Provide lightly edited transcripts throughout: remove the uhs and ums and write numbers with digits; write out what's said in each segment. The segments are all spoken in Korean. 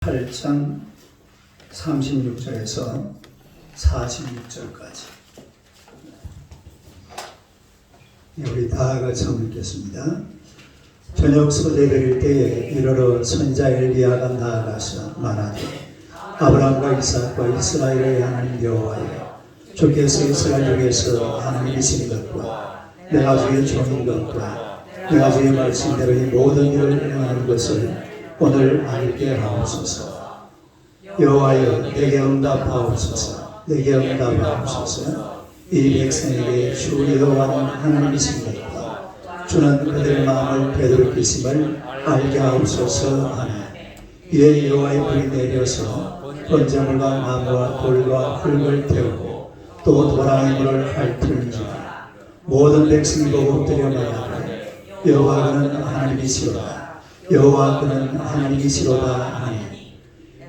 8장 36절에서 46절까지 우리 다 같이 읽겠습니다. 저녁 소재 드릴 때에 이르러 선지자 엘리야가 나아가서 말하되 아브라함과 이삭과 이스라엘의 하나님 여호와여, 주께서 이스라엘 중에서 하나님이신 것과 내가 주의 종인 것과 내가 주의 말씀대로 이 모든 일을 행하는 것을 오늘 알게 하옵소서. 여호와여, 내게 응답하옵소서. 내게 응답하옵소서. 이 백성에게 주 여호와는 하나님이신 것과 주는 그들의 마음을 되돌이키심을 알게 하옵소서 하네. 이에 여호와의 불이 내려서 번제물과 나무와 돌과 흙을 태우고 또 도랑의 물을 핥을지라. 모든 백성이 보고 엎드려 말하되 여호와는 하나님이시로다. 여호와 그는 하나님이시로다 하니,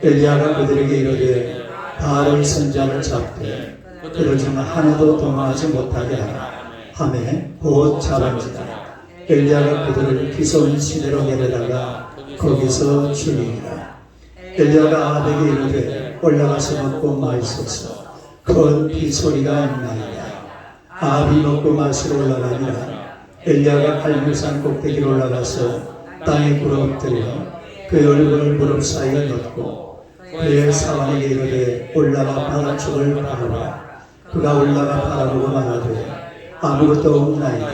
엘리야가 그들에게 이르되 바알 선지자를 잡되 그들 중 하나도 도망하지 못하게 하라 하매 곧 잡은지라. 엘리야가 그들을 기손 시내로 내려다가 거기서 죽이니라. 엘리야가 아합에게 이르되 올라가서 먹고 마시소서. 큰 비소리가 있나이다. 아합이 먹고 마시러 올라가니라. 엘리야가 갈멜산 꼭대기로 올라가서 땅에 굴어엎드려 그의 얼굴을 무릎 사이에 넣고 그의 사환에게 이르되 올라가 바라축을 바라라. 그가 올라가 바라보고 말하되 아무것도 없나이다.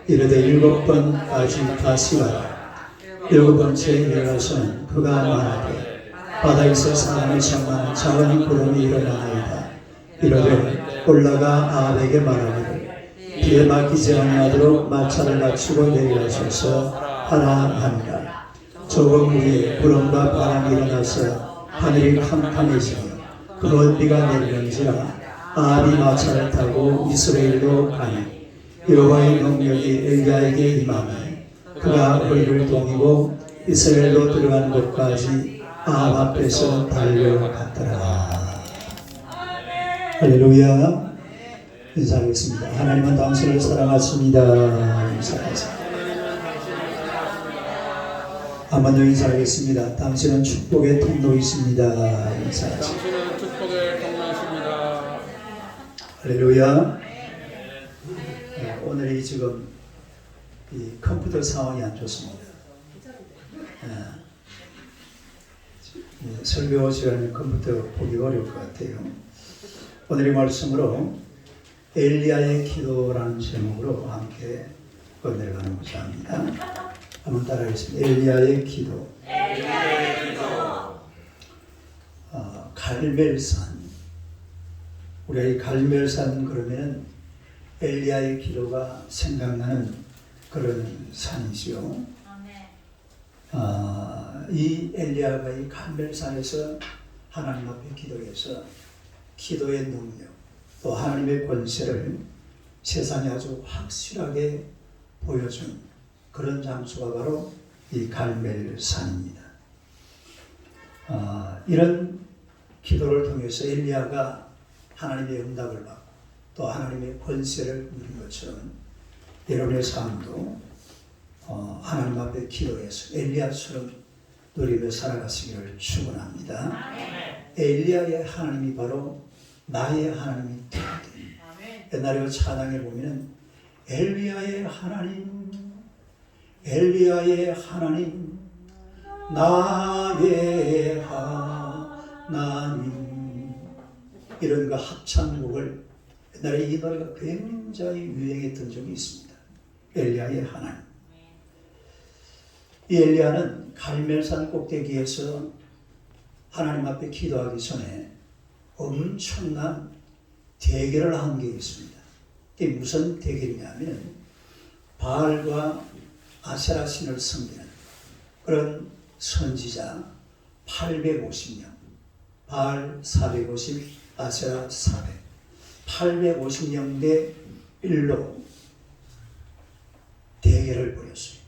이르되 7번까지 다시 가라. 7번째 일어나서는 그가 말하되 바다에서 사람을 향한 작은 구름이 일어나나이다. 이르되 올라가 아합에게 말하되 비에 막히지 아니하도록 마차를 낮추고 내리라소서 하라 하니라. 조금 후에 구름과 바람이 일어나서 하늘이 캄캄해지며 그 비가 내리는지라. 아합이 마차를 타고 이스라엘로 가니 여호와의 능력이 엘리야에게 임하매 그가 허리를 동이고 이스라엘로 들어가는 곳까지 아합 앞에서 달려갔더라. 할렐루야. 인사하겠습니다. 하나님은 당신을 사랑하십니다. 인사하겠습니다. 한번 더 인사하겠습니다. 당신은 축복의 통로이십니다. 인사하겠습니다. 당신은 축복의 통로이십니다. 할렐루야. 오늘이 지금 이 컴퓨터 상황이 안 좋습니다. 설교 시간에 컴퓨터 보기가 어려울 것 같아요. 오늘의 말씀으로 엘리야의 기도라는 제목으로 함께 은혜를 나누고자 합니다. 한번 따라하겠습니다. 엘리야의 기도. 엘리야의 기도. 갈멜산. 우리가 이 갈멜산 그러면 엘리야의 기도가 생각나는 그런 산이죠. 이 엘리야가 이 갈멜산에서 하나님 앞에 기도해서 기도의 능력 또 하나님의 권세를 세상에 아주 확실하게 보여준 그런 장소가 바로 이 갈멜산입니다. 이런 기도를 통해서 엘리야가 하나님의 응답을 받고 또 하나님의 권세를 누린 것처럼 여러분의 삶도 하나님 앞에 기도해서 엘리야처럼 누리며 살아가시기를 축원합니다. 엘리야의 하나님이 바로 나의 하나님이 되거든. 옛날에 찬양에 보면 엘리야의 하나님, 엘리야의 하나님, 나의 하나님, 이런 그 합창곡을 옛날에 이 노래가 굉장히 유행했던 적이 있습니다. 엘리야의 하나님. 이 엘리야는 갈멜산 꼭대기에서 하나님 앞에 기도하기 전에 엄청난 대결을 한 게 있습니다. 이게 무슨 대결이냐면 바알과 아세라 신을 섬기는 그런 선지자 850명, 바알 450, 아세라 400, 850명 대 1로 대결을 벌였어요.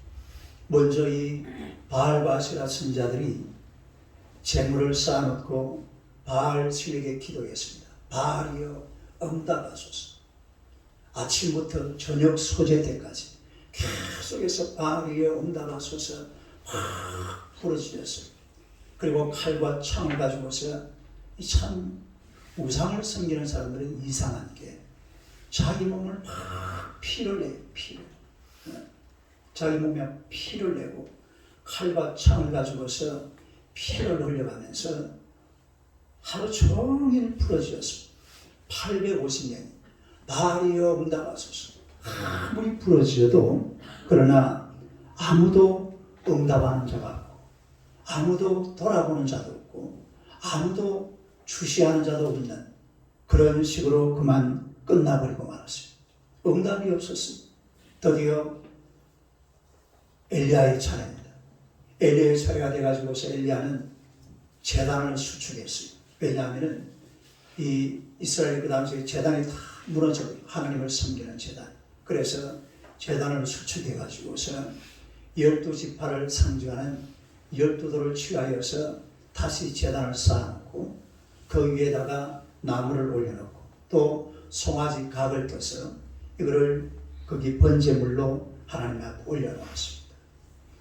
먼저 이 바알과 아세라 선지자들이 재물을 쌓아놓고 바알 신에게 기도했습니다. 바알이여 응답하소서. 아침부터 저녁 소재 때까지 계속해서 바알이여 응답하소서 확 부르짖었어요. 그리고 칼과 창을 가지고서 참 우상을 섬기는 사람들은 이상한 게 자기 몸을 막 피를 내요. 피를. 자기 몸에 피를 내고 칼과 창을 가지고서 피를 흘려가면서 하루 종일 부러지었습니다. 850년 바알이여 응답하소서. 아무리 부러지어도 그러나 아무도 응답하는 자가 없고 아무도 돌아보는 자도 없고 아무도 주시하는 자도 없는 그런 식으로 그만 끝나버리고 말았어요. 응답이 없었습니다. 드디어 엘리야의 차례입니다. 엘리야의 차례가 돼가지고서 엘리야는 제단을 수축했어요. 왜냐하면 이 이스라엘 그 당시에 제단이 다 무너져요. 하나님을 섬기는 제단. 그래서 제단을 수축해가지고서 12지파를 상징하는 12돌을 취하여서 다시 제단을 쌓아놓고 그 위에다가 나무를 올려놓고 또 송아지 각을 떠서 이거를 거기 번제물로 하나님 앞에 올려놓았습니다.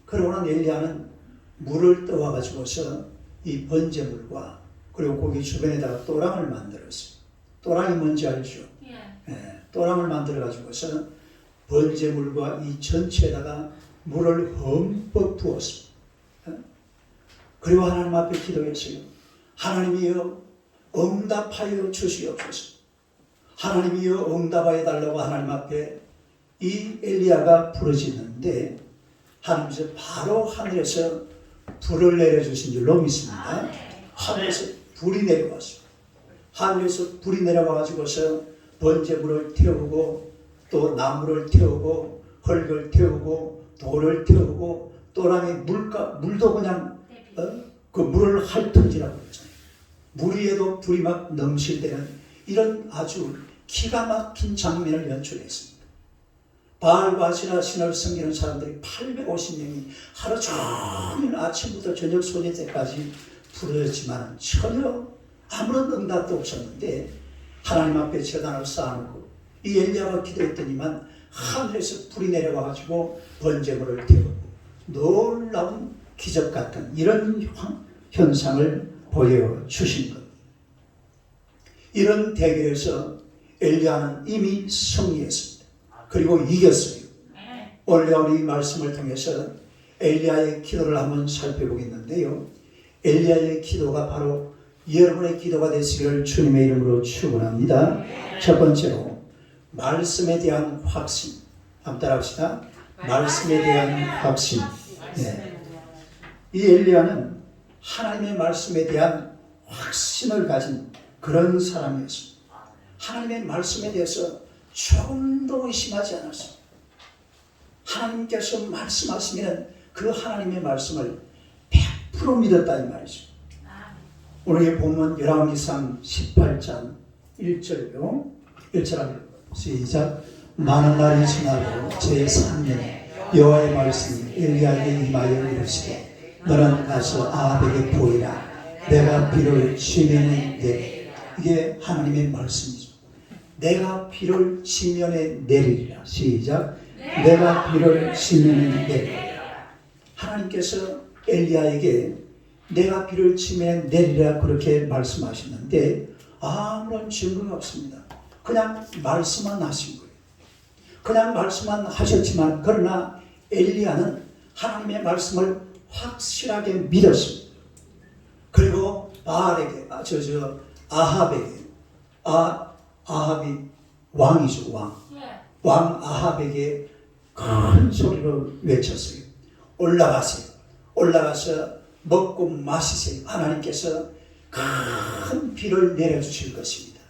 그러고 난 엘리야는 물을 떠와가지고서 이 번제물과 그리고 거기 주변에다가 또랑을 만들었어요. 또랑이 뭔지 알죠? 또랑을 만들어가지고서 번제물과 이 전체에다가 물을 흠뻑 부었습니다. 그리고 하나님 앞에 기도했어요. 하나님이여 응답하여 주시옵소서. 하나님이여 응답하여 달라고 하나님 앞에 이 엘리야가 부르짖는데 하나님께서 바로 하늘에서 불을 내려주신 줄로 믿습니다. 하늘에서 불이 내려왔어요. 하늘에서 불이 내려와가지고서 번제물을 태우고 또 나무를 태우고 흙을 태우고 돌을 태우고 또랑의 물도 그냥 그 물을 핥던지라고 그랬잖아요. 물 위에도 불이 막 넘실대는 이런 아주 기가 막힌 장면을 연출했습니다. 바알과 아세라 신을 섬기는 사람들이 850명이 하루 종일 아침부터 저녁 소재 때까지 부르짖지만 전혀 아무런 응답도 없었는데 하나님 앞에 제단을 쌓아놓고 이 엘리야가 기도했더니만 하늘에서 불이 내려와가지고 번제물을 태우고 놀라운 기적 같은 이런 현상을 보여주신 것. 이런 대결에서 엘리야는 이미 승리했습니다. 그리고 이겼어요. 오늘 우리 말씀을 통해서 엘리야의 기도를 한번 살펴보겠는데요. 엘리야의 기도가 바로 여러분의 기도가 되시기를 주님의 이름으로 축원합니다. 첫 번째로 말씀에 대한 확신. 한번 따라합시다. 말씀에 대한 확신. 네. 이 엘리야는 하나님의 말씀에 대한 확신을 가진 그런 사람이었습니다. 하나님의 말씀에 대해서 조금도 의심하지 않았습니다. 하나님께서 말씀하시면 그 하나님의 말씀을 100% 믿었다 이 말이죠. 오늘 본문 열왕기상 18장 1절요. 1절 한번 시작. 많은 날이 지나고 제3년에 여호와의 말씀이 엘리야에게 임하여 이르시되 너는 가서 아합에게 보이라. 내가 비를 지면에 내리리라. 이게 하나님의 말씀이죠. 내가 비를 지면에 내리리라. 시작. 내가 비를 지면에 내리리라. 하나님께서 엘리야에게 내가 비를 지면에 내리리라 그렇게 말씀하셨는데 아무런 증거가 없습니다. 그냥 말씀만 하신 거예요. 그냥 말씀만 하셨지만 그러나 엘리야는 하나님의 말씀을 확실하게 믿었습니다. 그리고 바알에게 아합에게 아합이 왕이죠. 왕 아합에게 큰 소리로 외쳤어요. 올라가서 먹고 마시세요. 하나님께서 큰 비를 내려주실 것입니다.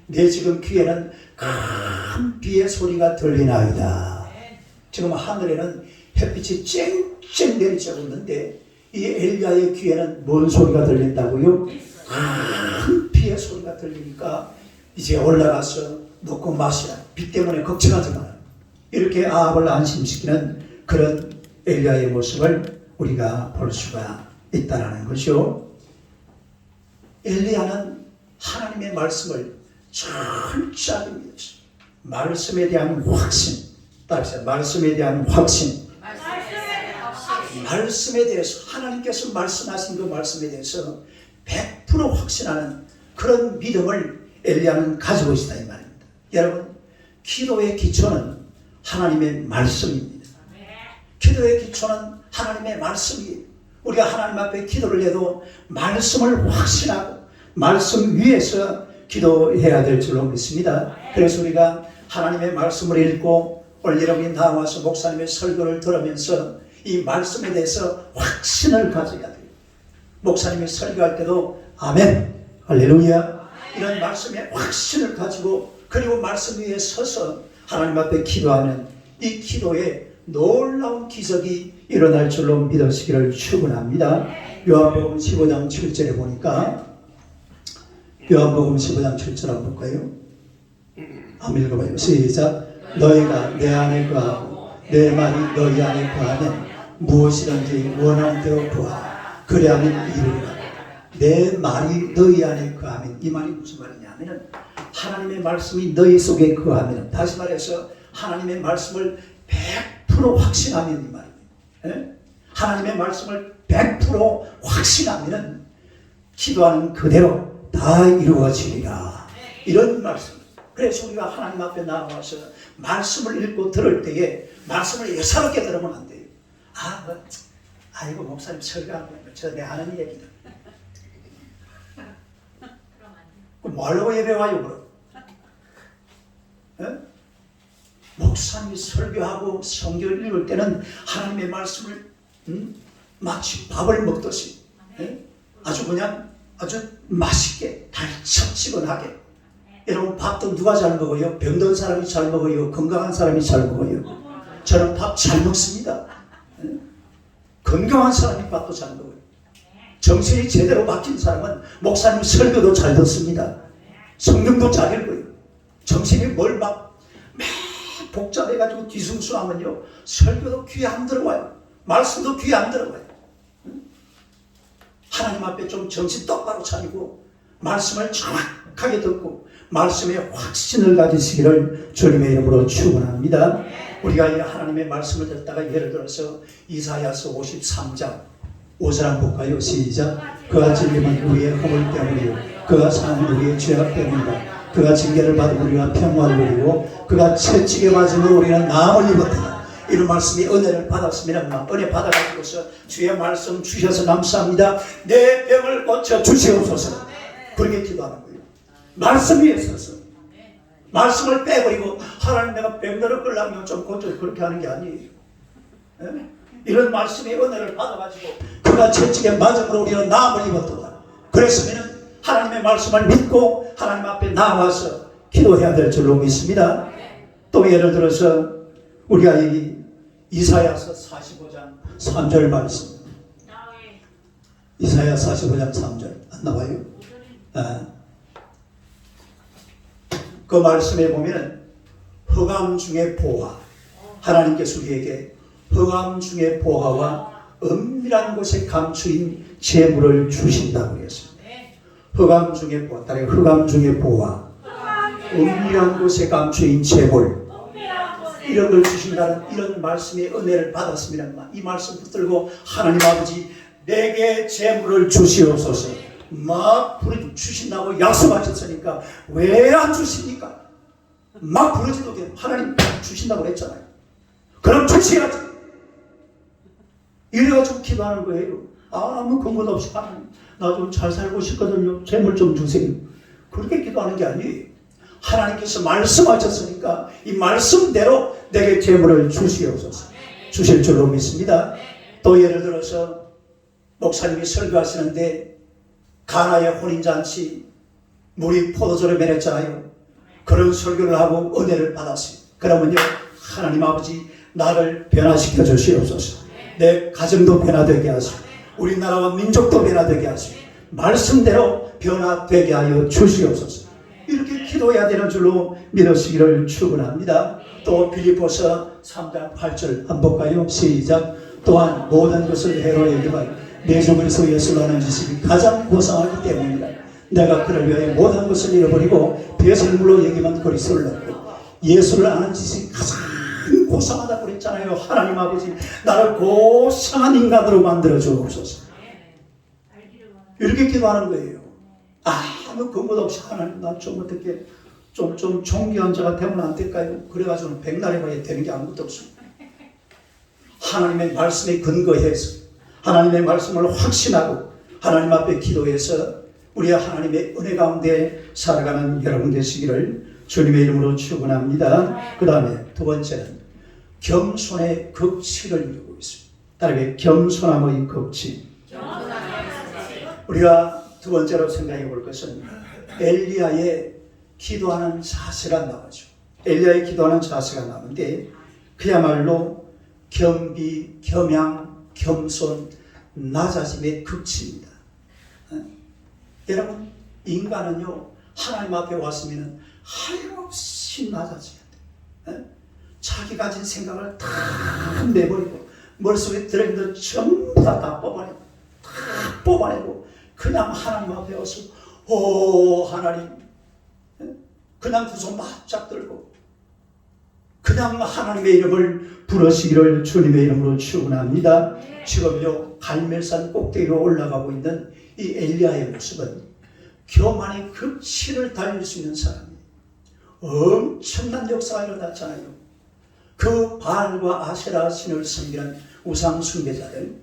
내 지금 귀에는 큰 비의 소리가 들리나이다. 지금 하늘에는 햇빛이 쨍쨍 내리쬐고 있는데 이 엘리야의 귀에는 뭔 소리가 들린다고요? 큰 비의 소리가 들리니까 이제 올라가서 먹고 마시라. 비 때문에 걱정하지 마라. 이렇게 아합을 안심시키는 그런 엘리야의 모습을 우리가 볼 수가 있다는 것이죠. 엘리야는 하나님의 말씀을 철저하게 믿었습니다. 말씀에 대한 확신. 따라서 말씀에 대한 확신. 말씀에 대해서 하나님께서 말씀하신 그 말씀에 대해서 100% 확신하는 그런 믿음을 엘리야는 가지고 있다 이 말입니다. 여러분, 기도의 기초는 하나님의 말씀입니다. 기도의 기초는 하나님의 말씀이에요. 우리가 하나님 앞에 기도를 해도 말씀을 확신하고 말씀 위에서 기도해야 될 줄로 믿습니다. 그래서 우리가 하나님의 말씀을 읽고 오늘 여러분이 나와서 목사님의 설교를 들으면서 이 말씀에 대해서 확신을 가져야 돼요. 목사님이 설교할 때도 아멘, 할렐루야 이런 말씀에 확신을 가지고 그리고 말씀 위에 서서 하나님 앞에 기도하면 이 기도에 놀라운 기적이 일어날 줄로 믿으시기를 축원합니다. 요한복음 15장 7절에 보니까 요한복음 15장 7절 한번 볼까요? 한번 읽어봐요. 시작. 너희가 내 안에 거하고 내 말이 너희 안에 거하면 무엇이든지 원하는 대로 구하라. 그리하면 이루리라. 내 말이 너희 안에 거하면, 이 말이 무슨 말이냐면 하나님의 말씀이 너희 속에 거하면, 다시 말해서 하나님의 말씀을 100% 확신하면 이 말입니다. 예? 하나님의 말씀을 100% 확신하면 기도하는 그대로 다 이루어지리라. 이런 말씀. 그래서 우리가 하나님 앞에 나와서 말씀을 읽고 들을 때에 말씀을 예사롭게 들으면 안 돼요. 아이고 목사님 설교하는 거 저 내 아는 얘기다. 뭐 하려고 예배 와요 그럼? 예? 목사님이 설교하고 성경을 읽을 때는 하나님의 말씀을 마치 밥을 먹듯이 아주 그냥 아주 맛있게 달짝지근하게. 여러분 밥도 누가 잘 먹어요? 병든 사람이 잘 먹어요? 건강한 사람이 잘 먹어요? 저는 밥 잘 먹습니다. 건강한 사람이 밥도 잘 먹어요. 정신이 제대로 박힌 사람은 목사님 설교도 잘 듣습니다. 성경도 잘 읽어요. 정신이 뭘 막 복잡해가지고 뒤숭숭하면요 설교도 귀에 안 들어와요. 말씀도 귀에 안 들어와요. 하나님 앞에 좀 정신 똑바로 차리고 말씀을 정확하게 듣고 말씀에 확신을 가지시기를 주님의 이름으로 축원합니다. 우리가 이 하나님의 말씀을 듣다가 예를 들어서 이사야서 53장 5절 한번 볼까요? 시작. 그가 찔림은 우리의 허물 때문이요 그가 상은 우리의 죄악 때문이다. 그가 징계를 받은 우리가 평화를 누리고 그가 채찍에 맞으면 우리는 나음을 입었다. 이런 말씀이 은혜를 받았으면 은혜 받아가지고서 주의 말씀 주셔서 감사합니다. 내 병을 고쳐 주시옵소서. 그렇게 기도하는 거예요. 말씀 위에 서서 말씀을 빼버리고 하나님 내가 병들어 끌라면 좀 고쳐 그렇게 하는 게 아니에요. 네? 이런 말씀의 은혜를 받아가지고 그가 채찍에 맞음으로 우리는 나음을 입었다. 그랬으면 하나님의 말씀을 믿고 하나님 앞에 나와서 기도해야 될 줄로 믿습니다. 또 예를 들어서 우리가 이 이사야서 45장 3절 말씀, 이사야 45장 3절 안 나와요? 그 말씀에 보면 흑암 중의 보화, 하나님께서 우리에게 흑암 중의 보화와 은밀한 곳에 감추인 재물을 주신다고 했습니다. 흑암 중의 보화, 따라 흑암 중의 보화, 은밀한 곳에 감추인 재물, 이런 걸 주신다는 이런 말씀의 은혜를 받았으면 이 말씀 붙들고 하나님 아버지 내게 재물을 주시옵소서. 막 부르 주신다고 약속하셨으니까 왜 안 주십니까? 막 부르지도 않게 하나님 주신다고 했잖아요. 그럼 주셔야지. 이래가지고 기도하는 거예요. 아무 근거 없이 하나님 나 좀 잘 살고 싶거든요. 재물 좀 주세요. 그렇게 기도하는 게 아니에요. 하나님께서 말씀하셨으니까 이 말씀대로 내게 재물을 주시옵소서. 주실 줄로 믿습니다. 또 예를 들어서 목사님이 설교하시는데 가나의 혼인잔치 물이 포도주로 변했잖아요. 그런 설교를 하고 은혜를 받았어요. 그러면요 하나님 아버지 나를 변화시켜 주시옵소서. 내 가정도 변화되게 하시고 우리나라와 민족도 변화되게 하시고 말씀대로 변화되게 하여 주시옵소서. 이렇게 기도해야 되는 줄로 믿으시기를 축원합니다. 또 빌립보서 3장 8절 한번 볼까요? 시작. 또한 모든 것을 해로에게만 내 주 그리스도 예수로 하는 지식이 가장 고상하기 때문이다. 내가 그를 위하여 모든 것을 잃어버리고 배설물로 여기면 그리스도를 얻고 예수를 아는 지식이 가장 고상하다고 그랬죠. 기도했잖아요. 하나님 아버지, 나를 고상한 인간으로 만들어 주옵소서. 이렇게 기도하는 거예요. 아무 근거 없이 하나님, 나 좀 어떻게 좀 존귀한 자가 되면 안 될까요? 그래가지고는 백날에 봐야 되는 게 아무것도 없습니다. 하나님의 말씀에 근거해서 하나님의 말씀을 확신하고 하나님 앞에 기도해서 우리 하나님의 은혜 가운데 살아가는 여러분 되시기를 주님의 이름으로 축원합니다. 그 다음에 두 번째는 겸손의 극치를 이루고 있습니다. 따르게 겸손함의 극치. 우리가 두 번째로 생각해 볼 것은 엘리야의 기도하는 자세가 나오죠. 엘리야의 기도하는 자세가 나오는데 그야말로 겸비, 겸양, 겸손, 낮아짐의 극치입니다. 여러분, 인간은요, 하나님 앞에 왔으면 하염없이 낮아져야 돼요. 자기 가진 생각을 다 내버리고 머릿속에 들어있는 전부 다 뽑아내고 그냥 하나님 앞에 와서 오 하나님, 그냥 두 손 바짝 들고 그냥 하나님의 이름을 부르시기를 주님의 이름으로 축원합니다. 지금요 갈멜산 꼭대기로 올라가고 있는 이 엘리야의 모습은 교만의 극치를 달릴 수 있는 사람이에요. 엄청난 역사가 일어났잖아요. 그 바알과 아세라 신을 섬기는 우상 숭배자들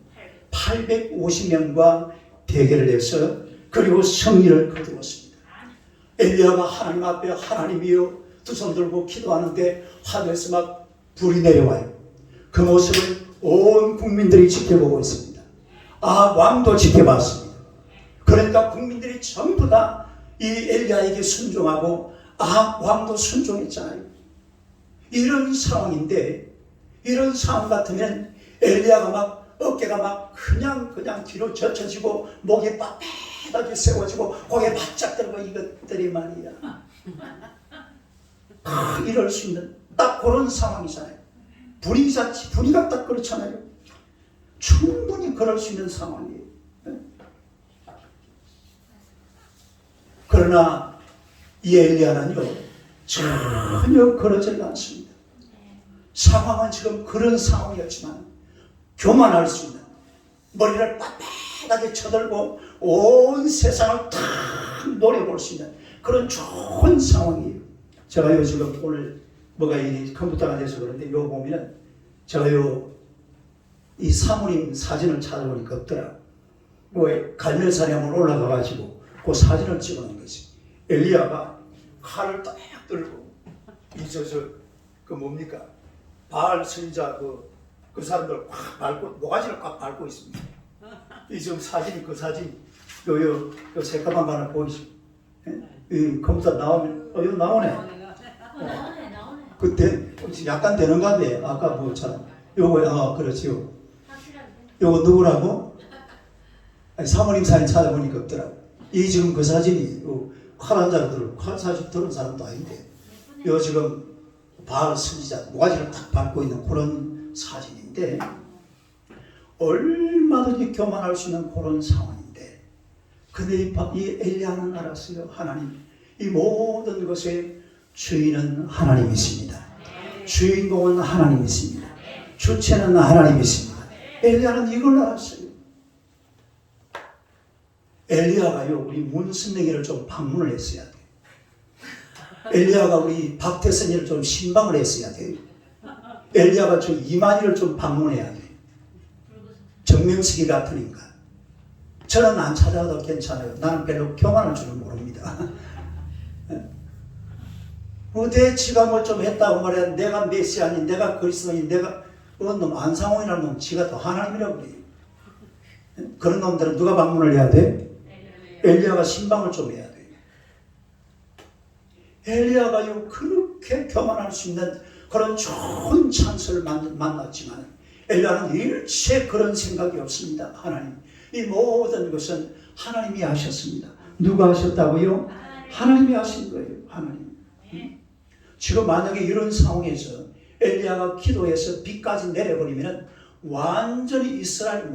850명과 대결을 해서 그리고 승리를 거두었습니다. 엘리야가 하나님 앞에 하나님이여 두 손 들고 기도하는데 하늘에서 막 불이 내려와요. 그 모습을 온 국민들이 지켜보고 있습니다. 왕도 지켜봤습니다. 그러니까 국민들이 전부 다 이 엘리야에게 순종하고 왕도 순종했잖아요. 이런 상황인데 이런 상황 같으면 엘리야가 막 어깨가 막 그냥 뒤로 젖혀지고 목이 빳빳하게 세워지고 고개 바짝 들고 이것들이 말이야. 이럴 수 있는 딱 그런 상황이잖아요. 분위기가 딱 그렇잖아요. 충분히 그럴 수 있는 상황이에요. 그러나 이 엘리야는요 전혀 그러지 않습니다. 상황은 지금 그런 상황이었지만 교만할 수 있는 머리를 빳빳하게 쳐들고 온 세상을 다 노려볼 수 있는 그런 좋은 상황이에요. 제가요 지금 오늘 뭐가 이 컴퓨터가 돼서 그런데 요 보면은 제가요 이 사모님 사진을 찾아보니까 없더라. 왜 갈멜산에 한번 올라가가지고 그 사진을 찍어놓은 거지. 엘리야가 칼을 딱 들고 그 뭡니까 바알 선지자 그 사람들 꽉 밟고 모가지를 꽉 밟고 있습니다. 이 지금 사진이 그 사진 요 새까만 거 하나 보이시죠? 이 컴퓨터 나오면 이거 나오네. 그때 약간 되는가 봐. 아까 뭐처럼 요거 그렇지요. 요거 누구라고? 아니, 사모님 사진 찾아보니까 없더라고. 이 지금 그 사진이 칼 한 자루 들고 칼 사진 들은 사람도 아닌데 요 지금 바알 선지자 모가지를 딱 밟고 있는 그런 사진인데 얼마든지 교만할 수 있는 그런 상황인데 근데 이 엘리야는 알았어요. 하나님 이 모든 것의 주인은 하나님이십니다. 주인공은 하나님이십니다. 주체는 하나님이십니다. 엘리야는 이걸 알았어요. 엘리야가요 우리 문선명이를 좀 방문을 했어야 돼요. 엘리야가 우리 박태선이를 좀 신방을 했어야 돼요. 엘리야가 저 이만희를 좀 방문해야 돼요. 정명식이 같은 인간. 저는 안 찾아가도 괜찮아요. 나는 별로 교만할 줄은 모릅니다. 어제 지가 뭐 좀 했다고 말해. 내가 메시아니, 내가 그리스도니, 내가 그런 놈 안상홍이라는 놈 지가 또 하나님이라고 그래요. 그런 놈들은 누가 방문을 해야 돼? 엘리야가 신방을 좀 해야 돼요. 엘리야가요 그렇게 교만할 수 있는 그런 좋은 찬스를 만났지만 엘리야는 일체 그런 생각이 없습니다. 하나님 이 모든 것은 하나님이 하셨습니다. 누가 하셨다고요? 하나님이 하신 거예요. 하나님. 지금 만약에 이런 상황에서 엘리야가 기도해서 비까지 내려버리면 완전히 이스라엘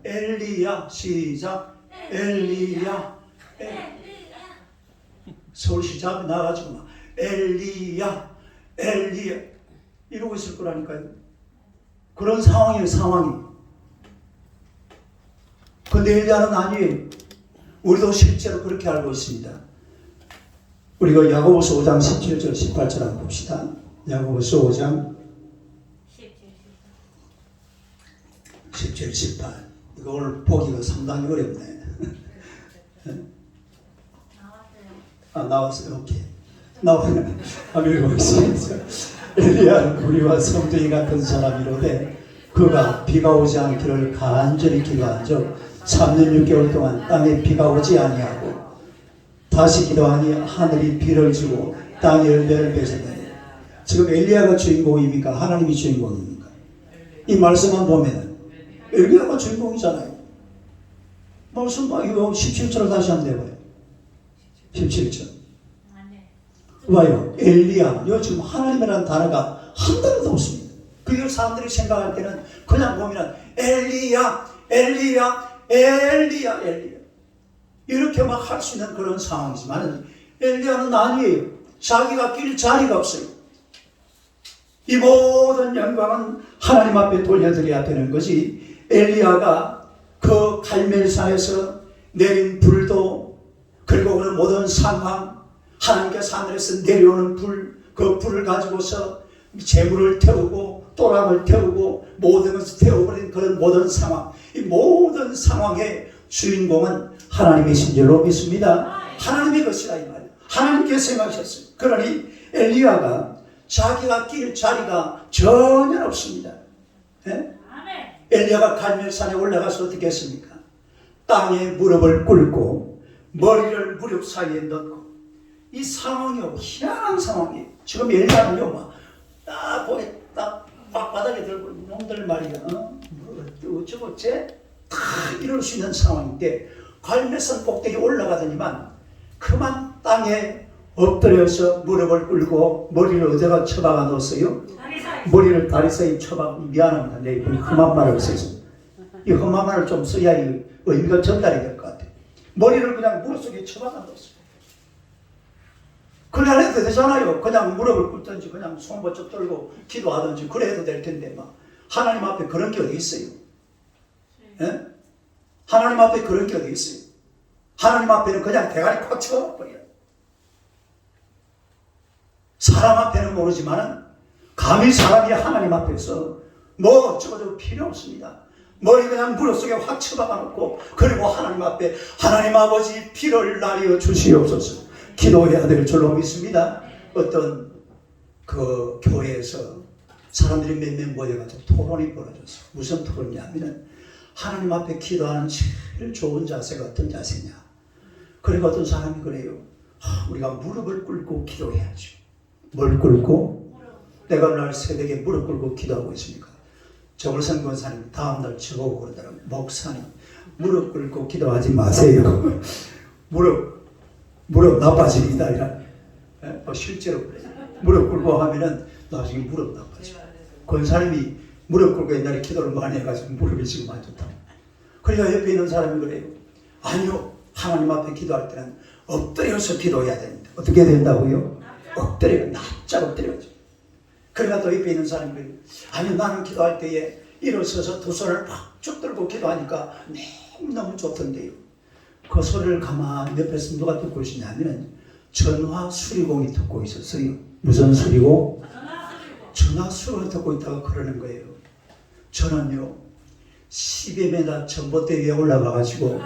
엘리야 시작 엘리야 서울시장 앞에 나가가지고 막 엘리야 이러고 있을 거라니까요. 그런 상황이에요, 상황이. 근데 엘리야는 아니에요. 우리도 실제로 그렇게 알고 있습니다. 우리가 야고보서 5장 17절 18절 한번 봅시다. 야고보서 5장 17, 18. 이거 오늘 보기가 상당히 어렵네. 나왔어요. 오케이. 나와요. 한번 읽어보겠습니다. 엘리야는 우리와 성도이 같은 사람이로되 그가 비가 오지 않기를 간절히 기도한 적 3년 6개월 동안 땅에 비가 오지 아니하고 다시 기도하니 하늘이 비를 주고 땅이 열매를 맺었느니. 지금 엘리야가 주인공입니까? 하나님이 주인공입니까? 이 말씀만 보면 엘리야가 주인공이잖아요. 말씀 이거 17절을 다시 한번 해봐요. 17절. 봐요. 엘리야. 요 지금 하나님이라는 단어가 한 단어도 없습니다. 그걸 사람들이 생각할 때는 그냥 보면 엘리야, 엘리야, 엘리야, 엘리야. 이렇게 막 할 수 있는 그런 상황이지만 엘리야는 아니에요. 자기가 낄 자리가 없어요. 이 모든 영광은 하나님 앞에 돌려드려야 되는 것이 엘리야가 그 갈멜산에서 내린 불도 그리고 그 모든 상황 하나님께서 하늘에서 내려오는 불, 그 불을 가지고서 재물을 태우고 또락을 태우고 모든 것을 태워버린 그런 모든 상황, 이 모든 상황의 주인공은 하나님이신 줄로 믿습니다. 하나님의 것이라 이 말이에요. 하나님께서 생각하셨어요. 그러니 엘리야가 자기가 낄 자리가 전혀 없습니다. 예? 엘리야가 갈멜산에 올라가서 어떻게 했습니까? 땅에 무릎을 꿇고 머리를 무릎 사이에 넣고 이 상황이요, 희한한 상황이에요. 지금 엘리야는요, 딱 거기 딱 바닥에 들고 놈들 말이야, 어쩌고째 다 이럴 수 있는 상황인데 갈멜산 꼭대기 올라가더니만 그만 땅에 엎드려서 무릎을 꿇고 머리를 어디다가 쳐박아 넣었어요? 머리를 다리 사이에 쳐박아. 미안합니다. 내 험한 말을 써서 이 험한 말을 좀 써야 이 의미가 전달이 될 것 같아요. 머리를 그냥 무릎 속에 쳐박아 넣었어요. 그냥 해도 되잖아요. 그냥 무릎을 꿇든지 그냥 손 번쩍 들고 기도하든지 그래 해도 될 텐데 하나님 앞에 그런 게 어디 있어요? 예? 하나님 앞에 그런 게 어디 있어요? 하나님 앞에는 그냥 대가리 콱 쳐버려요. 사람 앞에는 모르지만 감히 사람이 하나님 앞에서 뭐 어쩌고저쩌고 필요 없습니다. 머리 그냥 무릎 속에 확 쳐박아 놓고 그리고 하나님 앞에 하나님 아버지 피를 나리어 주시옵소서 기도해야 될 줄로 믿습니다. 어떤 그 교회에서 사람들이 몇 명 모여가지고 토론이 벌어졌어요. 무슨 토론이냐면 하나님 앞에 기도하는 제일 좋은 자세가 어떤 자세냐. 그리고 어떤 사람이 그래요. 우리가 무릎을 꿇고 기도해야죠. 뭘 꿇고? 내가 오늘 새벽에 무릎 꿇고 기도하고 있습니까? 정을선 권사님 다음날 저보고 그러더라고요. 목사님 무릎 꿇고 기도하지 마세요. 무릎 나빠집니다. 실제로 그래요. 무릎 꿇고 하면은 나중에 무릎 나빠져. 권사님이 무릎 꿇고 옛날에 기도를 많이 해가지고 무릎이 지금 안 좋다고. 그러니까 옆에 있는 사람이 그래요. 아니요. 하나님 앞에 기도할 때는 엎드려서 기도해야 됩니다. 어떻게 된다고요? 엎드려, 납작 엎드려야죠. 그러니까 또 옆에 있는 사람이 그래요. 아니 나는 기도할 때에 일어서서 두 손을 팍 들고 기도하니까 너무 좋던데요. 그 소리를 가만히 옆에서 누가 듣고 있었냐면 전화 수리공이 듣고 있었어요. 무슨 수리공? 전화 수리공이 듣고 있다가 그러는 거예요. 저는요 12m 전봇대 위에 올라가가지고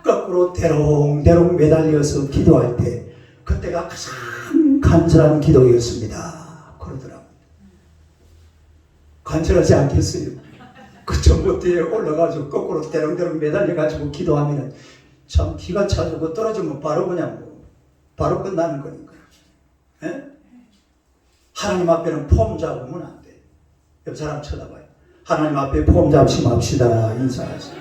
거꾸로 대롱대롱 매달려서 기도할 때 그때가 가장 간절한 기도였습니다. 그러더라고요. 간절하지 않겠어요? 그 전봇대에 올라가지고 거꾸로 대롱대롱 매달려가지고 기도하면 참 기가 차지고 떨어지면 바로 그냥 바로 끝나는 거니까. 에? 하나님 앞에는 폼 잡으면 안 돼. 옆 사람 쳐다봐요. 하나님 앞에 폼 잡지 맙시다. 인사하세요.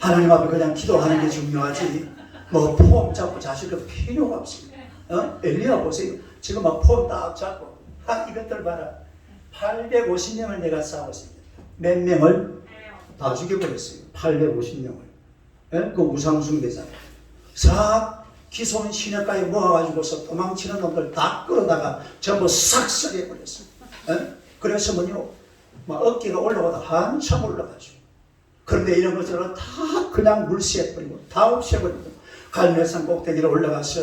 하나님 앞에 그냥 기도하는 게 중요하지 뭐 폼 잡고 자식은 필요가 없습니다. 엘리야 보세요. 지금 막 폼 딱 잡고 이것들 봐라. 850명을 내가 싸웠습니다. 몇 명을? 다 죽여버렸어요. 850명을. 그 우상숭배자. 싹 기손 시내가에 모아가지고서 도망치는 놈들 다 끌어다가 전부 싹 썰어버렸어요. 그래서 막 어깨가 올라가다 한참 올라가죠. 그런데 이런 것들은 다 그냥 물시해버리고 다 없애버리고 갈멜산 꼭대기로 올라가서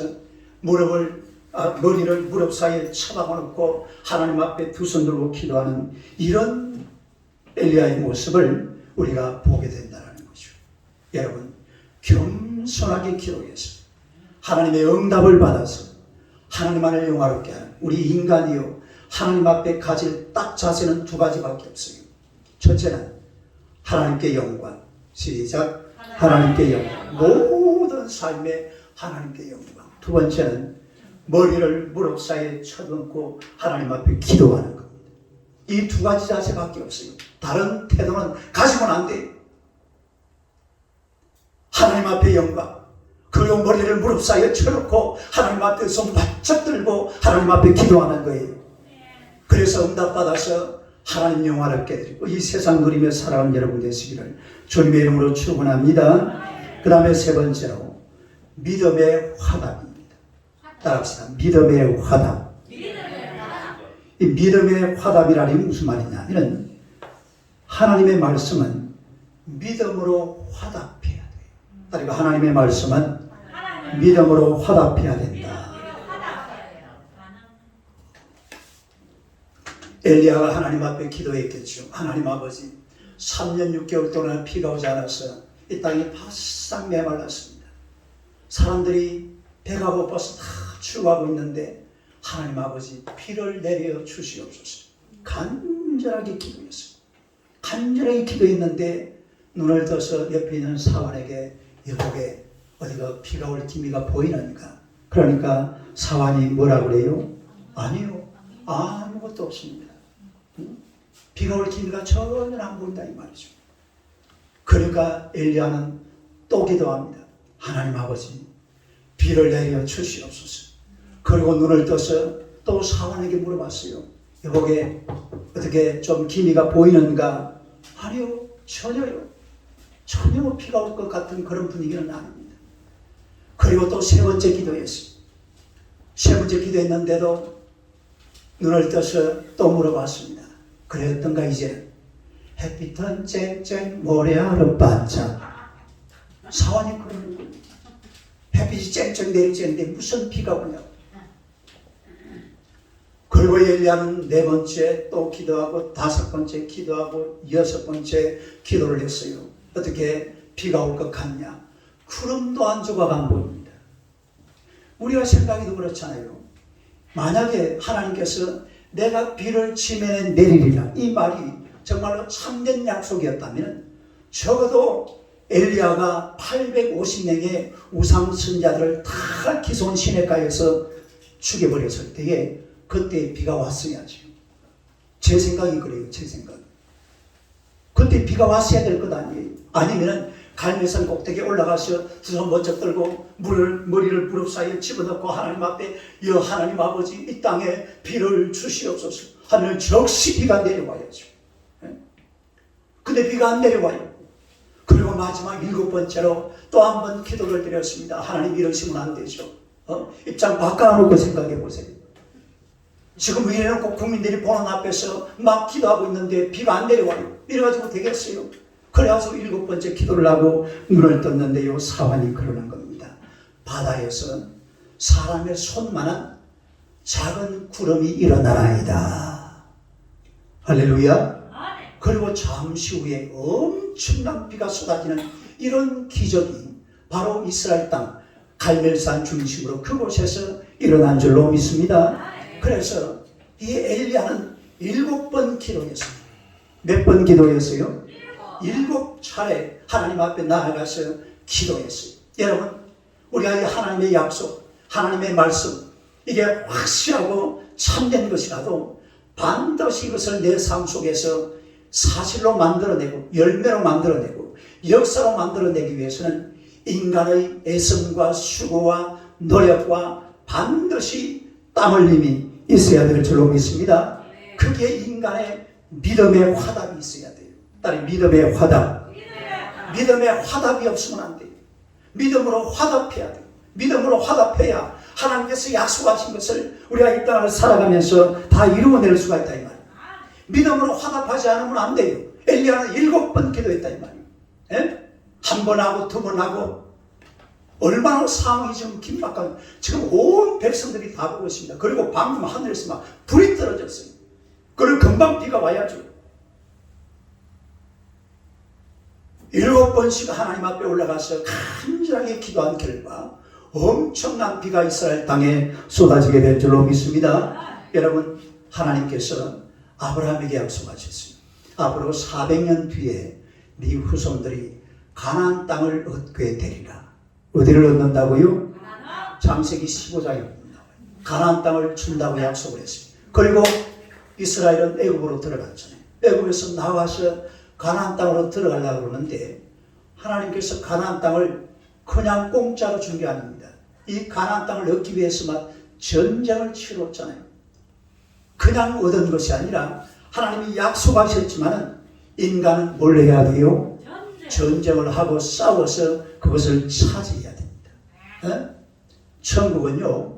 머리를 무릎 사이에 쳐박아 놓고 하나님 앞에 두 손 들고 기도하는 이런 엘리야의 모습을 우리가 보게 된다는 거죠. 여러분, 겸손하게 기도해서 하나님의 응답을 받아서 하나님만을 영화롭게 하는 우리 인간이요 하나님 앞에 가질 딱 자세는 두 가지밖에 없어요. 첫째는 하나님께 영광. 시작. 하나님께 영광. 모든 삶에 하나님께 영광. 두 번째는 머리를 무릎 사이에 쳐넣고 하나님 앞에 기도하는 겁니다. 이 두 가지 자세밖에 없어요. 다른 태도는 가지고는 안 돼요. 하나님 앞에 영광. 그리고 머리를 무릎 사이에 쳐놓고 하나님 앞에 손 바짝 들고 하나님 앞에 기도하는 거예요. 그래서 응답받아서 하나님 영화롭게 드리고 이 세상 누리며 살아가는 여러분 되시기를 주님의 이름으로 축원합니다. 그 다음에 세 번째로 믿음의 화답입니다. 따라합시다. 믿음의 화답. 이 믿음의 화답이라니 무슨 말이냐면 하나님의 말씀은 믿음으로 화답해야 돼요. 그리고 하나님의 말씀은 믿음으로 화답해야 된다. 엘리야가 하나님 앞에 기도했겠죠. 하나님 아버지, 3년 6개월 동안 비가 오지 않아서 이 땅이 바싹 메말랐습니다. 사람들이 배가 고파서 다 죽어가고 있는데 하나님 아버지 비를 내려 주시옵소서. 간절하게 기도했어요. 간절하게 기도했는데 눈을 떠서 옆에 있는 사환에게 여보게 어디가 비가 올 기미가 보이는가? 그러니까 사환이 뭐라 그래요? 아니요. 아무것도 없습니다. 비가 올 기미가 전혀 안 보인다 이 말이죠. 그러니까 엘리야는 또 기도합니다. 하나님 아버지 비를 내려 주시옵소서. 그리고 눈을 떠서 또 사환에게 물어봤어요. 여보게 어떻게 좀 기미가 보이는가? 아니요. 전혀요. 전혀 비가 올 것 같은 그런 분위기는 아닙니다. 그리고 또 세 번째 기도했어요. 세 번째 기도했는데도 눈을 떠서 또 물어봤습니다. 그래 어떤가 이제는? 햇빛은 쨍쨍 모래알은 반짝. 사환이 그러는 거예요. 햇빛이 쨍쨍 내리쬐는데 무슨 비가 오냐고. 그리고 엘리야는 네 번째 또 기도하고 다섯 번째 기도하고 여섯 번째 기도를 했어요. 어떻게 비가 올 것 같냐? 구름도 한 조각 안 보입니다. 우리가 생각해도 그렇잖아요. 만약에 하나님께서 내가 비를 지면에 내리리라 이 말이 정말로 참된 약속이었다면 적어도 엘리야가 850명의 우상 선자들을 다 기손 시내가에서 죽여버렸을 때에 그때 비가 왔어야죠. 제 생각이 그래요. 제 생각. 그때 비가 왔어야 될 것 아니에요. 아니면은 갈멜산 꼭대기에 올라가서 두 손 번쩍 들고 머리를 무릎 사이에 집어넣고 하나님 앞에 여 하나님 아버지 이 땅에 비를 주시옵소서 하면 적시 비가 내려와야죠. 근데 비가 안 내려와요. 그리고 마지막 일곱 번째로 또 한 번 기도를 드렸습니다. 하나님 이러시면 안 되죠. 입장 바꿔놓고 생각해 보세요. 지금 이래놓고 국민들이 보는 앞에서 막 기도하고 있는데 비가 안 내려와요. 이래가지고 되겠어요? 그래가지고 일곱 번째 기도를 하고 눈을 떴는데요. 사환이 그러는 겁니다. 바다에서 사람의 손만한 작은 구름이 일어나나이다. 할렐루야. 그리고 잠시 후에 엄청난 비가 쏟아지는 이런 기적이 바로 이스라엘 땅 갈멜산 중심으로 그곳에서 일어난 줄로 믿습니다. 그래서 이 엘리야는 7번 기도했습니다. 몇 번 기도했어요? 7차례 하나님 앞에 나아가서 기도했어요. 여러분, 우리가 이 하나님의 약속, 하나님의 말씀, 이게 확실하고 참된 것이라도 반드시 이것을 내 삶 속에서 사실로 만들어내고 열매로 만들어내고 역사로 만들어내기 위해서는 인간의 애씀과 수고와 노력과 반드시 땀 흘림이 있어야 될 줄로 믿습니다. 그게 인간의 믿음의 화답이 있어야 돼요. 딸이 믿음의 화답. 믿음의 화답이 없으면 안 돼요. 믿음으로 화답해야 돼요. 믿음으로 화답해야 하나님께서 약속하신 것을 우리가 이 땅을 살아가면서 다 이루어낼 수가 있다 이 말이에요. 믿음으로 화답하지 않으면 안 돼요. 엘리야는 7번 기도했다 이 말이에요. 예? 한 번 하고 두 번 하고 얼마나 상황이 지금 긴박한, 지금 온 백성들이 다 보고 있습니다. 그리고 방금 하늘에서 막 불이 떨어졌어요. 그리고 금방 비가 와야죠. 7번씩 하나님 앞에 올라가서 간절하게 기도한 결과 엄청난 비가 이스라엘 땅에 쏟아지게 될 줄로 믿습니다. 여러분, 하나님께서 아브라함에게 약속하셨습니다. 앞으로 400년 뒤에 네 후손들이 가나안 땅을 얻게 되리라. 어디를 얻는다고요? 창세기 15장에 나와요. 가나안 땅을 준다고 약속을 했습니다. 그리고 이스라엘은 애굽으로 들어갔잖아요. 애굽에서 나와서 가나안 땅으로 들어가려고 그러는데 하나님께서 가나안 땅을 그냥 공짜로 준 게 아닙니다. 이 가나안 땅을 얻기 위해서만 전쟁을 치렀잖아요. 그냥 얻은 것이 아니라 하나님이 약속하셨지만은 인간은 뭘 해야 돼요? 전쟁을 하고 싸워서 그것을 차지해야 됩니다. 에? 천국은요,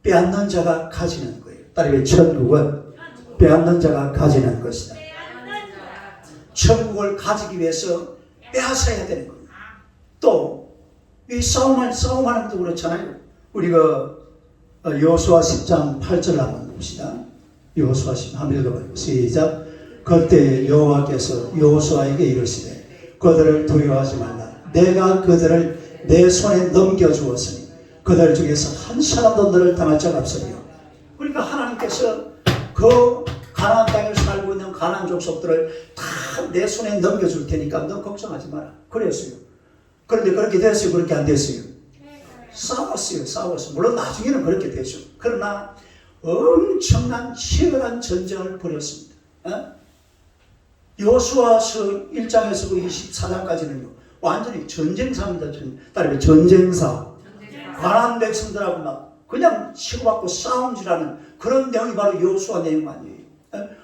빼앗는 자가 가지는 거예요. 따르게 천국은 빼앗는 자가 가지는 것이다. 천국을 가지기 위해서 빼앗아야 되는 겁니다. 또 이 싸움하는 것도 그렇잖아요. 우리가 여호수아 10장 8절 한번 봅시다. 여호수아 10장 한번 읽어봐요. 시작. 그때 여호와께서 여호수아에게 이르시되 그들을 두려워하지 말라. 내가 그들을 내 손에 넘겨주었으니 그들 중에서 한 사람도 너를 당할 자가 없으리요. 그러니까 하나님께서 그 가나안 땅에 살고 있는 가나안 족속들을 다 내 손에 넘겨줄 테니까 너 걱정하지 마라. 그랬어요. 그런데 그렇게 됐어요? 그렇게 안 됐어요? 싸웠어요. 물론 나중에는 그렇게 되죠. 그러나 엄청난 치열한 전쟁을 벌였습니다. 여호수아서 1장에서 24장까지는요 완전히 전쟁사입니다. 따르면 전쟁사. 가나안 백성들하고 막 그냥 치고받고 싸움질하는 그런 내용이 바로 여호수아 내용 아니에요.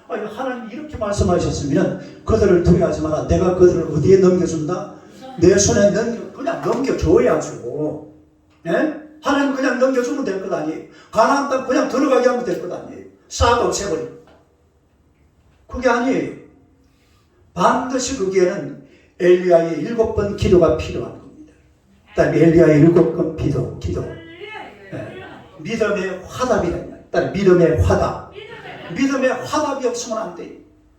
아니, 하나님 이렇게 말씀하셨으면 그들을 두려워하지 마라. 내가 그들을 어디에 넘겨준다? 내 손에 그냥 넘겨줘야죠. 예? 하나님 그냥 넘겨주면 될 것 아니에요. 가나안 땅 그냥 들어가게 하면 될 것 아니에요. 싹 없애버리고. 그게 아니에요. 반드시 거기에는 엘리야의 7번 기도가 필요한 겁니다. 딸 엘리야의 7번 기도. 예. 믿음의 화답이란 말이에요. 딸 믿음의 화답. 믿음의 화답이 없으면 안 돼요.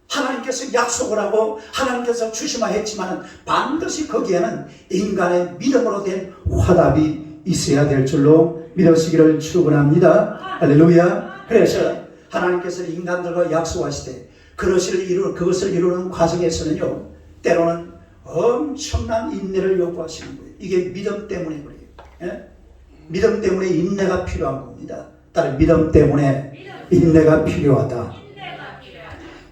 하나님께서 약속을 하고 하나님께서 주시마 했지만 반드시 거기에는 인간의 믿음으로 된 화답이 있어야 될 줄로 믿으시기를 축원합니다. 할렐루야. 그래서 하나님께서 인간들과 약속하시되 그것을 이루는 과정에서는요 때로는 엄청난 인내를 요구하시는 거예요. 이게 믿음 때문에 그래요. 예? 믿음 때문에 인내가 필요한 겁니다. 따라 믿음 때문에 인내가 필요하다.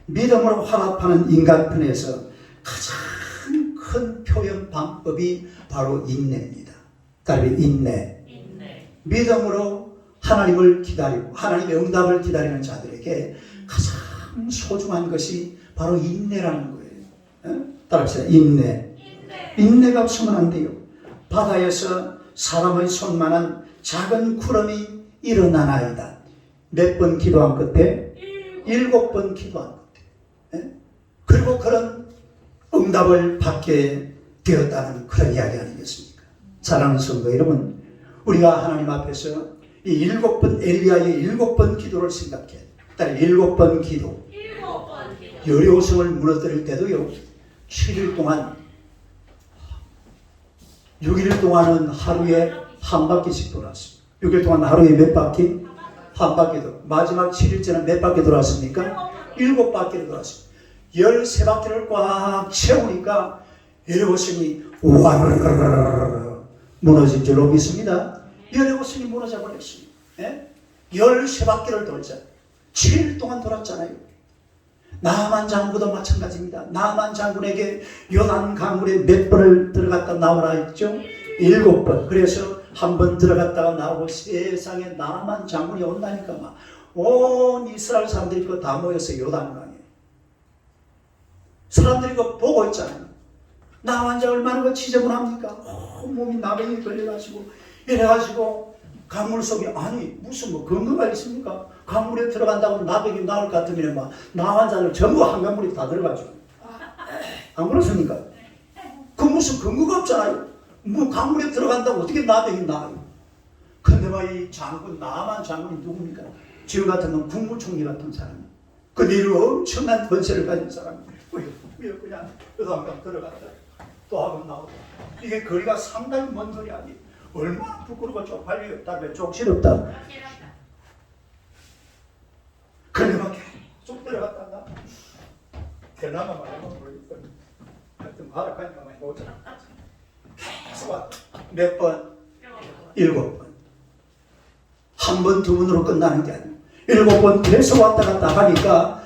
믿음으로 화답하는 인간편에서 가장 큰 표현 방법이 바로 인내입니다. 따라 인내. 믿음으로 하나님을 기다리고 하나님의 응답을 기다리는 자들에게 가장 소중한 것이 바로 인내라는 거예요. 따라합시다. 인내가 없으면 안 돼요. 바다에서 사람의 손만한 작은 구름이 일어나나이다. 몇 번 기도한 끝에? 7번 기도한 끝에. 그리고 그런 응답을 받게 되었다는 그런 이야기 아니겠습니까? 사랑하는 성도 여러분, 우리가 하나님 앞에서 이 7번 엘리야의 7번 기도를 생각해. 따라 7번 기도. 여리고성을 무너뜨릴 때도요 7일 동안 6일 동안은 하루에 한 바퀴씩 돌았습니다. 6일 동안 하루에 몇 바퀴? 한 바퀴 돌. 마지막 7일째는 몇 바퀴 돌았습니까? 7바퀴를 돌았습니다. 13바퀴를 꽉 채우니까 여리고성이 와르르르 무너진 줄로 믿습니다. 여리고성이 무너져 버렸습니다. 13바퀴를 돌자. 7일 동안 돌았잖아요. 나만 장군도 마찬가지입니다. 나만 장군에게 요단 강물에 몇 번을 들어갔다 나오라 했죠? 7번. 그래서 한 번 들어갔다가 나오고 세상에 나만 장군이 온다니까 막 온 이스라엘 사람들이 그거 다 모여서 요단강에 사람들이 그거 보고 있잖아요. 나 환자 얼마나 그 지저분합니까? 몸이 나병이 걸려가지고 이래가지고 강물 속에 아니 무슨 뭐 근거가 있습니까? 강물에 들어간다고 나백이 나올 것 같으면 막 나환자를 전부 한강물에 다 들어가죠. 안 그렇습니까? 그 무슨 근거가 없잖아요. 뭐 강물에 들어간다고 어떻게 나백이 나와요? 근데 막 이 장군 나만 장군이 누굽니까? 지금 같은 건 국무총리 같은 사람. 근데 이 엄청난 권세를 가진 사람이 왜 그냥 한강 들어갔다 또 하고 나오고 이게 거리가 상당히 먼 거리 아니에요. 얼마나 부끄럽고 쪽팔려 다음에 쪽지럽다. 근데 막 계속 들어갔다가 대나마 말하면 모르겠어. 하여튼 바락하니까 많이 오잖아. 계속 왔다. 몇 번? 7번. 한 번, 두 번으로 끝나는 게 아니에요. 7번 계속 왔다 갔다 하니까